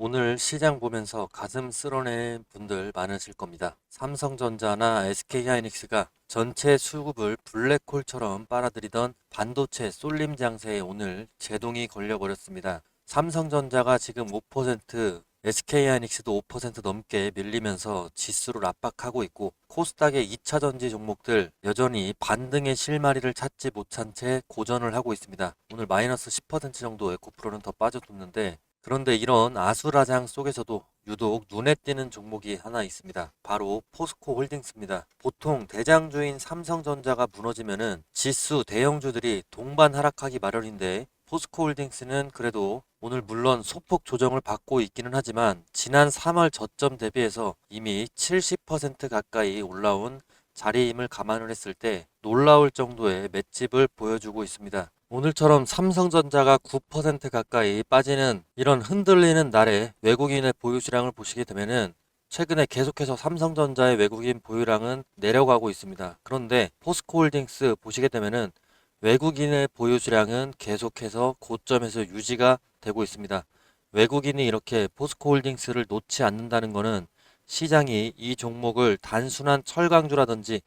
오늘 시장 보면서 가슴 쓸어낸 분들 많으실 겁니다. 삼성전자나 SK하이닉스가 전체 수급을 블랙홀처럼 빨아들이던 반도체 쏠림 장세에 오늘 제동이 걸려버렸습니다. 삼성전자가 지금 5%, SK하이닉스도 5% 넘게 밀리면서 지수를 압박하고 있고, 코스닥의 2차전지 종목들 여전히 반등의 실마리를 찾지 못한 채 고전을 하고 있습니다. 오늘 마이너스 10% 정도 에코프로는 더 빠져줬는데, 그런데 이런 아수라장 속에서도 유독 눈에 띄는 종목이 하나 있습니다. 바로 포스코 홀딩스입니다. 보통 대장주인 삼성전자가 무너지면은 지수 대형주들이 동반 하락하기 마련인데, 포스코 홀딩스는 그래도 오늘 물론 소폭 조정을 받고 있기는 하지만 지난 3월 저점 대비해서 이미 70% 가까이 올라온 자리임을 감안을 했을 때 놀라울 정도의 맷집을 보여주고 있습니다. 오늘처럼 삼성전자가 9% 가까이 빠지는 이런 흔들리는 날에 외국인의 보유수량을 보시게 되면은 최근에 계속해서 삼성전자의 외국인 보유량은 내려가고 있습니다. 그런데 포스코홀딩스 보시게 되면은 외국인의 보유수량은 계속해서 고점에서 유지가 되고 있습니다. 외국인이 이렇게 포스코홀딩스를 놓지 않는다는 것은 시장이 이 종목을 단순한 철강주라든지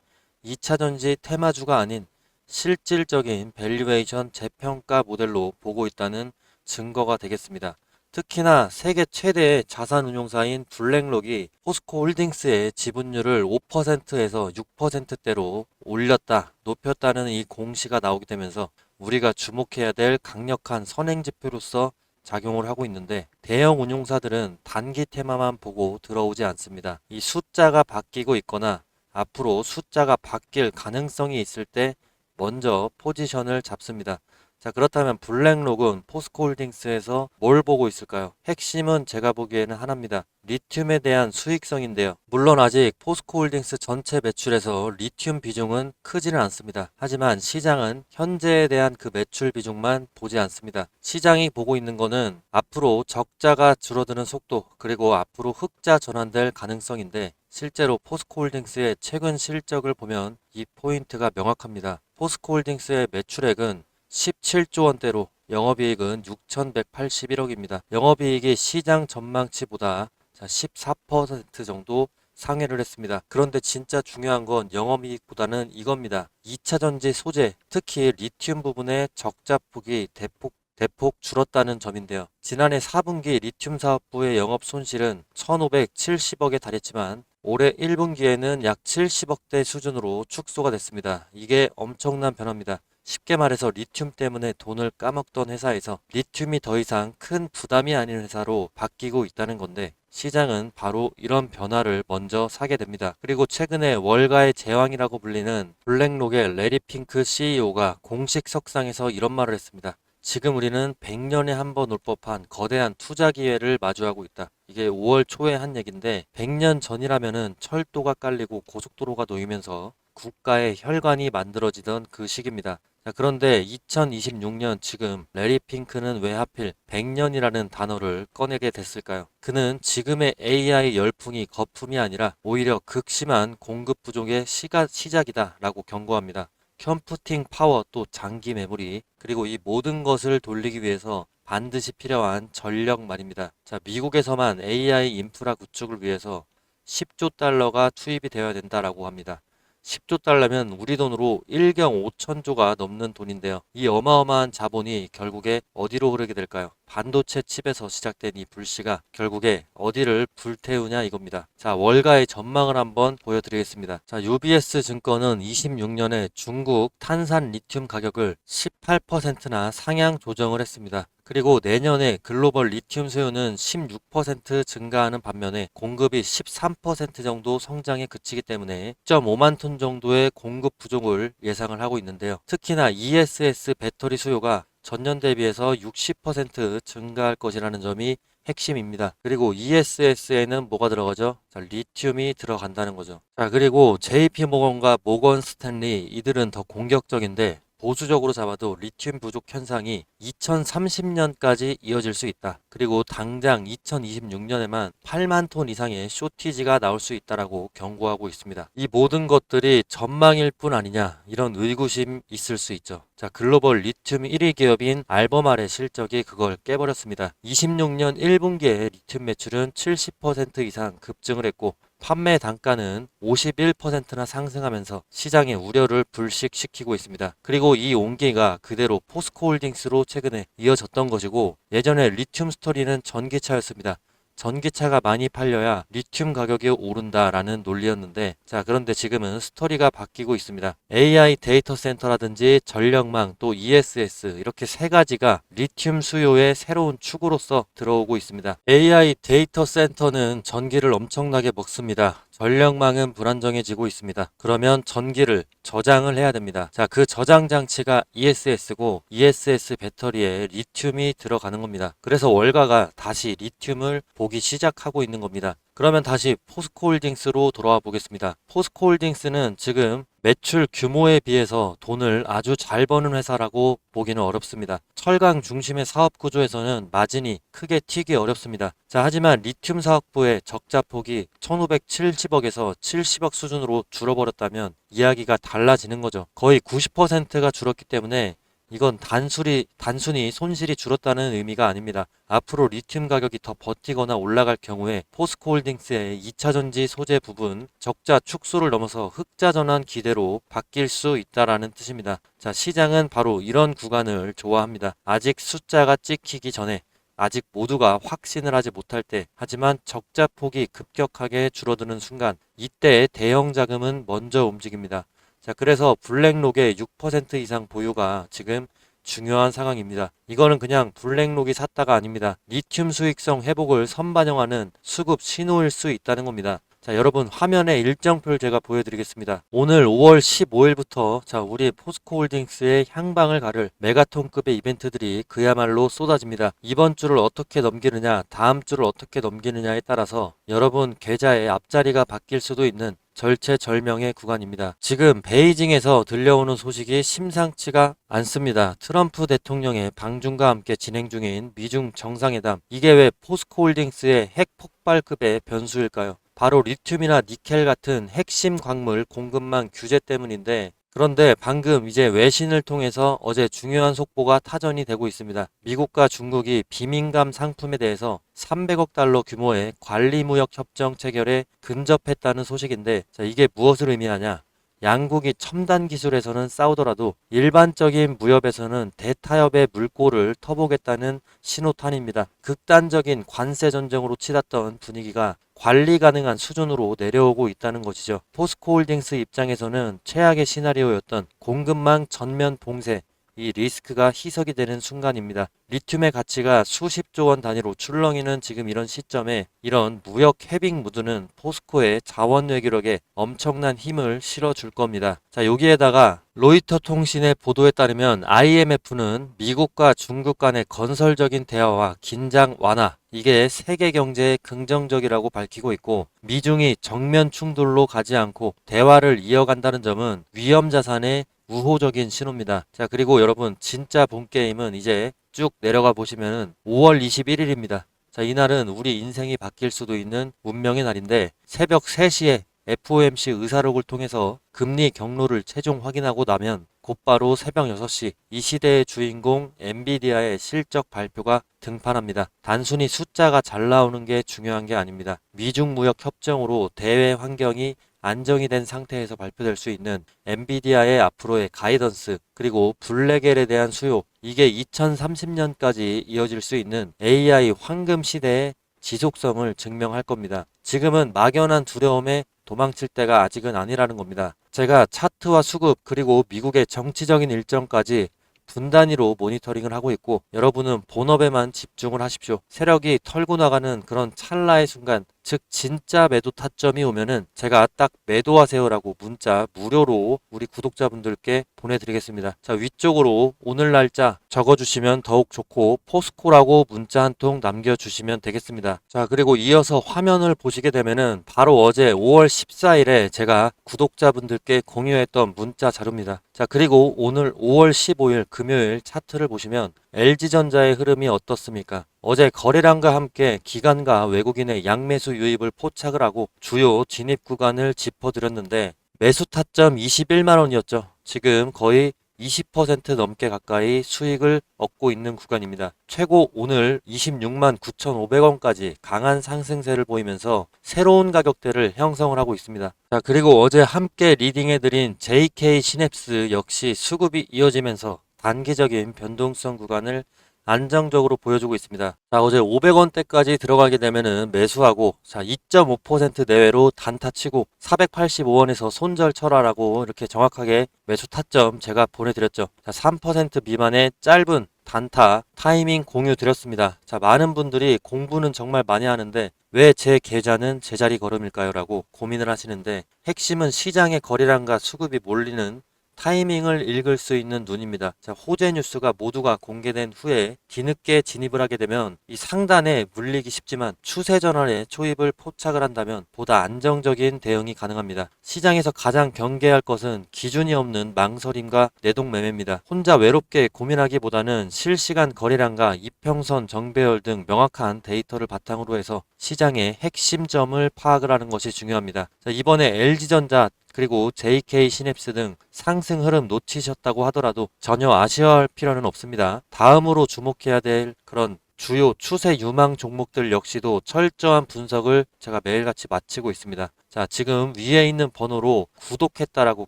2차전지 테마주가 아닌 실질적인 밸류에이션 재평가 모델로 보고 있다는 증거가 되겠습니다. 특히나 세계 최대의 자산운용사인 블랙록이 포스코 홀딩스의 지분율을 5%에서 6%대로 올렸다, 높였다는 이 공시가 나오게 되면서 우리가 주목해야 될 강력한 선행지표로서 작용을 하고 있는데, 대형 운용사들은 단기 테마만 보고 들어오지 않습니다. 이 숫자가 바뀌고 있거나 앞으로 숫자가 바뀔 가능성이 있을 때 먼저 포지션을 잡습니다. 자, 그렇다면 블랙록은 포스코홀딩스에서 뭘 보고 있을까요? 핵심은 제가 보기에는 하나입니다. 리튬에 대한 수익성인데요. 물론 아직 포스코홀딩스 전체 매출에서 리튬 비중은 크지는 않습니다. 하지만 시장은 현재에 대한 그 매출 비중만 보지 않습니다. 시장이 보고 있는 거는 앞으로 적자가 줄어드는 속도, 그리고 앞으로 흑자 전환될 가능성인데, 실제로 포스코홀딩스의 최근 실적을 보면 이 포인트가 명확합니다. 포스코홀딩스의 매출액은 17조 원대로 영업이익은 6,181억입니다. 영업이익이 시장 전망치보다 14% 정도 상회를 했습니다. 그런데 진짜 중요한 건 영업이익보다는 이겁니다. 2차전지 소재, 특히 리튬 부분의 적자폭이 대폭 줄었다는 점인데요. 지난해 4분기 리튬 사업부의 영업 손실은 1,570억에 달했지만 올해 1분기에는 약 70억대 수준으로 축소가 됐습니다. 이게 엄청난 변화입니다. 쉽게 말해서 리튬 때문에 돈을 까먹던 회사에서 리튬이 더 이상 큰 부담이 아닌 회사로 바뀌고 있다는 건데, 시장은 바로 이런 변화를 먼저 사게 됩니다. 그리고 최근에 월가의 제왕이라고 불리는 블랙록의 레리 핑크 CEO가 공식 석상에서 이런 말을 했습니다. 지금 우리는 100년에 한 번 올 법한 거대한 투자 기회를 마주하고 있다. 이게 5월 초에 한 얘기인데, 100년 전이라면은 철도가 깔리고 고속도로가 놓이면서 국가의 혈관이 만들어지던 그 시기입니다. 자, 그런데 2026년 지금 레리 핑크는 왜 하필 100년이라는 단어를 꺼내게 됐을까요? 그는 지금의 AI 열풍이 거품이 아니라 오히려 극심한 공급 부족의 시작이다 라고 경고합니다. 컴퓨팅 파워, 또 장기 메모리, 그리고 이 모든 것을 돌리기 위해서 반드시 필요한 전력 말입니다. 자, 미국에서만 AI 인프라 구축을 위해서 10조 달러가 투입이 되어야 된다라고 합니다. 10조 달러면 우리 돈으로 1경 5천조가 넘는 돈인데요. 이 어마어마한 자본이 결국에 어디로 흐르게 될까요? 반도체 칩에서 시작된 이 불씨가 결국에 어디를 불태우냐 이겁니다. 자, 월가의 전망을 한번 보여드리겠습니다. 자, UBS 증권은 26년에 중국 탄산 리튬 가격을 18%나 상향 조정을 했습니다. 그리고 내년에 글로벌 리튬 수요는 16% 증가하는 반면에 공급이 13% 정도 성장에 그치기 때문에 1.5만 톤 정도의 공급 부족을 예상을 하고 있는데요. 특히나 ESS 배터리 수요가 전년 대비해서 60% 증가할 것이라는 점이 핵심입니다. 그리고 ESS에는 뭐가 들어가죠? 자, 리튬이 들어간다는 거죠. 자, 그리고 JP모건과 모건 스탠리, 이들은 더 공격적인데, 보수적으로 잡아도 리튬 부족 현상이 2030년까지 이어질 수 있다. 그리고 당장 2026년에만 8만 톤 이상의 쇼티지가 나올 수 있다라고 경고하고 있습니다. 이 모든 것들이 전망일 뿐 아니냐, 이런 의구심 있을 수 있죠. 자, 글로벌 리튬 1위 기업인 알버말의 실적이 그걸 깨버렸습니다. 26년 1분기에 리튬 매출은 70% 이상 급증을 했고 판매 단가는 51%나 상승하면서 시장의 우려를 불식시키고 있습니다. 그리고 이 온기가 그대로 포스코홀딩스로 최근에 이어졌던 것이고, 예전에 리튬 스토리는 전기차였습니다. 전기차가 많이 팔려야 리튬 가격이 오른다라는 논리였는데, 자, 그런데 지금은 스토리가 바뀌고 있습니다. AI 데이터 센터라든지 전력망, 또 ESS, 이렇게 세 가지가 리튬 수요의 새로운 축으로서 들어오고 있습니다. AI 데이터 센터는 전기를 엄청나게 먹습니다. 전력망은 불안정해지고 있습니다. 그러면 전기를 저장을 해야 됩니다. 자, 그 저장 장치가 ESS고, ESS 배터리에 리튬이 들어가는 겁니다. 그래서 월가가 다시 리튬을 보기 시작하고 있는 겁니다. 그러면 다시 포스코홀딩스로 돌아와 보겠습니다. 포스코홀딩스는 지금 매출 규모에 비해서 돈을 아주 잘 버는 회사라고 보기는 어렵습니다. 철강 중심의 사업 구조에서는 마진이 크게 튀기 어렵습니다. 자, 하지만 리튬 사업부의 적자 폭이 1570억에서 70억 수준으로 줄어버렸다면 이야기가 달라지는 거죠. 거의 90%가 줄었기 때문에 이건 단순히 손실이 줄었다는 의미가 아닙니다. 앞으로 리튬 가격이 더 버티거나 올라갈 경우에 포스코홀딩스의 2차전지 소재 부분 적자 축소를 넘어서 흑자 전환 기대로 바뀔 수 있다라는 뜻입니다. 자, 시장은 바로 이런 구간을 좋아합니다. 아직 숫자가 찍히기 전에, 아직 모두가 확신을 하지 못할 때, 하지만 적자 폭이 급격하게 줄어드는 순간, 이때 대형 자금은 먼저 움직입니다. 자, 그래서 블랙록의 6% 이상 보유가 지금 중요한 상황입니다. 이거는 그냥 블랙록이 샀다가 아닙니다. 리튬 수익성 회복을 선반영하는 수급 신호일 수 있다는 겁니다. 자, 여러분 화면에 일정표를 제가 보여드리겠습니다. 오늘 5월 15일부터 자, 우리 포스코홀딩스의 향방을 가를 메가톤급의 이벤트들이 그야말로 쏟아집니다. 이번 주를 어떻게 넘기느냐, 다음 주를 어떻게 넘기느냐에 따라서 여러분 계좌의 앞자리가 바뀔 수도 있는 절체절명의 구간입니다. 지금 베이징에서 들려오는 소식이 심상치가 않습니다. 트럼프 대통령의 방중과 함께 진행 중인 미중 정상회담, 이게 왜 포스코홀딩스의 핵폭발급의 변수일까요? 바로 리튬이나 니켈 같은 핵심 광물 공급망 규제 때문인데, 그런데 방금 이제 외신을 통해서 어제 중요한 속보가 타전이 되고 있습니다. 미국과 중국이 비민감 상품에 대해서 300억 달러 규모의 관리무역 협정 체결에 근접했다는 소식인데, 자, 이게 무엇을 의미하냐? 양국이 첨단 기술에서는 싸우더라도 일반적인 무협에서는 대타협의 물꼬를 터보겠다는 신호탄입니다. 극단적인 관세 전쟁으로 치닫던 분위기가 관리 가능한 수준으로 내려오고 있다는 것이죠. 포스코홀딩스 입장에서는 최악의 시나리오였던 공급망 전면 봉쇄, 이 리스크가 희석이 되는 순간입니다. 리튬의 가치가 수십조 원 단위로 출렁이는 지금 이런 시점에 이런 무역 헤빙 무드는 포스코의 자원 외교력에 엄청난 힘을 실어줄 겁니다. 자, 여기에다가 로이터 통신의 보도에 따르면 IMF는 미국과 중국 간의 건설적인 대화와 긴장 완화, 이게 세계 경제에 긍정적이라고 밝히고 있고, 미중이 정면 충돌로 가지 않고 대화를 이어간다는 점은 위험 자산의 우호적인 신호입니다. 자, 그리고 여러분 진짜 본 게임은 이제 쭉 내려가 보시면은 5월 21일입니다. 자, 이날은 우리 인생이 바뀔 수도 있는 운명의 날인데, 새벽 3시에 FOMC 의사록을 통해서 금리 경로를 최종 확인하고 나면 곧바로 새벽 6시 이 시대의 주인공 엔비디아의 실적 발표가 등판합니다. 단순히 숫자가 잘 나오는 게 중요한 게 아닙니다. 미중 무역 협정으로 대외 환경이 안정이 된 상태에서 발표될 수 있는 엔비디아의 앞으로의 가이던스, 그리고 블랙엘에 대한 수요, 이게 2030년까지 이어질 수 있는 AI 황금 시대의 지속성을 증명할 겁니다. 지금은 막연한 두려움에 도망칠 때가 아직은 아니라는 겁니다. 제가 차트와 수급, 그리고 미국의 정치적인 일정까지 분 단위로 모니터링을 하고 있고, 여러분은 본업에만 집중을 하십시오. 세력이 털고 나가는 그런 찰나의 순간 즉 진짜 매도 타점이 오면은 제가 딱 매도하세요라고 문자 무료로 우리 구독자분들께 보내드리겠습니다. 자, 위쪽으로 오늘 날짜 적어주시면 더욱 좋고 포스코라고 문자 한 통 남겨주시면 되겠습니다. 자, 그리고 이어서 화면을 보시게 되면은 바로 어제 5월 14일에 제가 구독자분들께 공유했던 문자 자료입니다. 자, 그리고 오늘 5월 15일 금요일 차트를 보시면 LG전자의 흐름이 어떻습니까? 어제 거래량과 함께 기관과 외국인의 양매수 유입을 포착을 하고 주요 진입 구간을 짚어드렸는데 매수 타점 21만 원이었죠. 지금 거의 20% 넘게 가까이 수익을 얻고 있는 구간입니다. 최고 오늘 26만 9,500원까지 강한 상승세를 보이면서 새로운 가격대를 형성을 하고 있습니다. 자, 그리고 어제 함께 리딩해드린 JK 시냅스 역시 수급이 이어지면서 단기적인 변동성 구간을 안정적으로 보여주고 있습니다. 자, 어제 500원대까지 들어가게 되면은 매수하고, 자, 2.5% 내외로 단타 치고 485원에서 손절 철화라고 이렇게 정확하게 매수 타점 제가 보내드렸죠. 자, 3% 미만의 짧은 단타 타이밍 공유 드렸습니다. 자, 많은 분들이 공부는 정말 많이 하는데 왜 제 계좌는 제자리 걸음일까요? 라고 고민을 하시는데 핵심은 시장의 거래량과 수급이 몰리는 타이밍을 읽을 수 있는 눈입니다. 자, 호재 뉴스가 모두가 공개된 후에 뒤늦게 진입을 하게 되면 이 상단에 물리기 쉽지만 추세 전환에 초입을 포착을 한다면 보다 안정적인 대응이 가능합니다. 시장에서 가장 경계할 것은 기준이 없는 망설임과 내동매매입니다. 혼자 외롭게 고민하기보다는 실시간 거래량과 이평선, 정배열 등 명확한 데이터를 바탕으로 해서 시장의 핵심점을 파악을 하는 것이 중요합니다. 자, 이번에 LG전자 그리고 JK 시냅스 등 상승 흐름 놓치셨다고 하더라도 전혀 아쉬워할 필요는 없습니다. 다음으로 주목해야 될 그런 주요 추세 유망 종목들 역시도 철저한 분석을 제가 매일같이 마치고 있습니다. 자, 지금 위에 있는 번호로 구독했다라고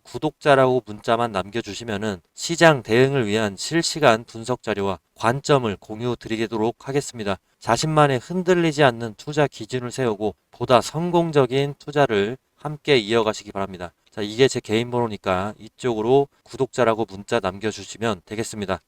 구독자라고 문자만 남겨주시면은 시장 대응을 위한 실시간 분석 자료와 관점을 공유 드리도록 하겠습니다. 자신만의 흔들리지 않는 투자 기준을 세우고 보다 성공적인 투자를 함께 이어가시기 바랍니다. 자, 이게 제 개인 번호니까 이쪽으로 구독자라고 문자 남겨주시면 되겠습니다.